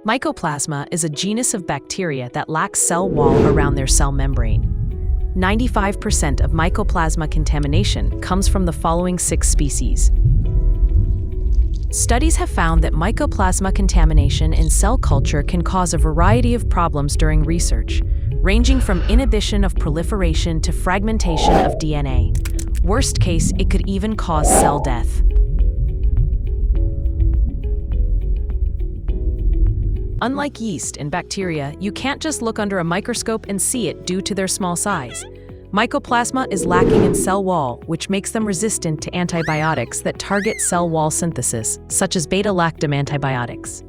Mycoplasma is a genus of bacteria that lacks cell wall around their cell membrane. 95% of Mycoplasma contamination comes from the following 6 species. Studies have found that Mycoplasma contamination in cell culture can cause a variety of problems during research, ranging from inhibition of proliferation to fragmentation of DNA. Worst case, it could even cause cell death. Unlike yeast and bacteria, you can't just look under a microscope and see it due to their small size. Mycoplasma is lacking in cell wall, which makes them resistant to antibiotics that target cell wall synthesis, such as beta-lactam antibiotics.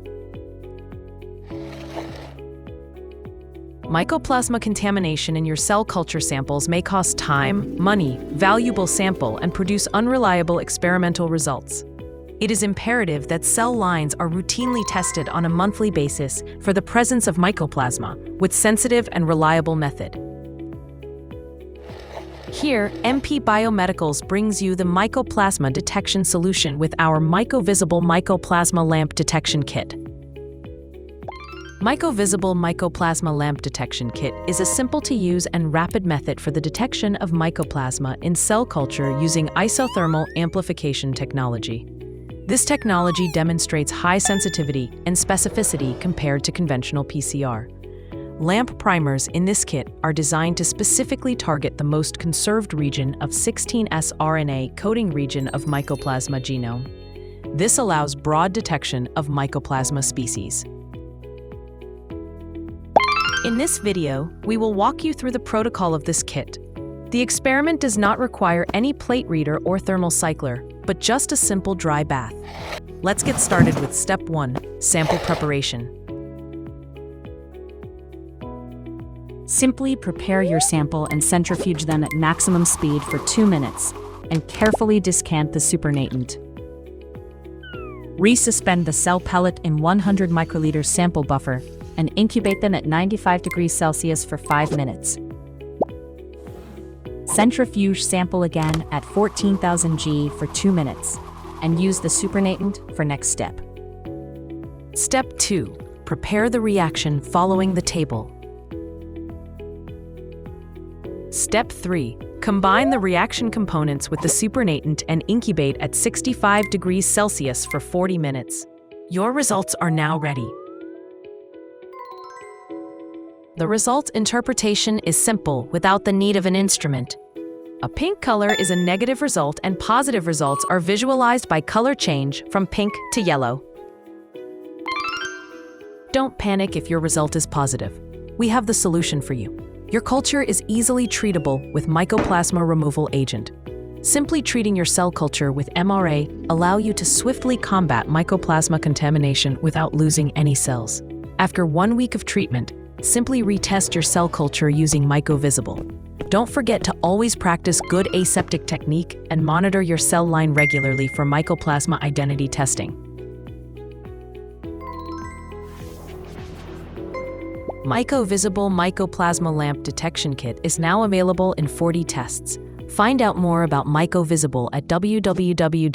Mycoplasma contamination in your cell culture samples may cost time, money, valuable sample, and produce unreliable experimental results. It is imperative that cell lines are routinely tested on a monthly basis for the presence of mycoplasma with sensitive and reliable method. Here, MP Biomedicals brings you the Mycoplasma detection solution with our Myco-Visible Mycoplasma LAMP detection kit. Myco-Visible Mycoplasma LAMP detection kit is a simple-to-use and rapid method for the detection of mycoplasma in cell culture using isothermal amplification technology. This technology demonstrates high sensitivity and specificity compared to conventional PCR. LAMP primers in this kit are designed to specifically target the most conserved region of 16S RNA coding region of Mycoplasma genome. This allows broad detection of Mycoplasma species. In this video, we will walk you through the protocol of this kit. The experiment does not require any plate reader or thermal cycler, but just a simple dry bath. Let's get started with Step 1, sample preparation. Simply prepare your sample and centrifuge them at maximum speed for 2 minutes, and carefully discant the supernatant. Resuspend the cell pellet in 100 microliter sample buffer and incubate them at 95 degrees Celsius for 5 minutes. Centrifuge sample again at 14,000 G for 2 minutes, and use the supernatant for next step. Step 2. Prepare the reaction following the table. Step 3. Combine the reaction components with the supernatant and incubate at 65 degrees Celsius for 40 minutes. Your results are now ready. The result interpretation is simple without the need of an instrument. A pink color is a negative result and positive results are visualized by color change from pink to yellow. Don't panic if your result is positive. We have the solution for you. Your culture is easily treatable with Mycoplasma removal agent. Simply treating your cell culture with MRA allow you to swiftly combat Mycoplasma contamination without losing any cells. After 1 week of treatment, simply retest your cell culture using Myco-Visible. Don't forget to always practice good aseptic technique and monitor your cell line regularly for Mycoplasma identity testing. Myco-Visible Mycoplasma LAMP detection kit is now available in 40 tests. Find out more about Myco-Visible at www.mpbio.com.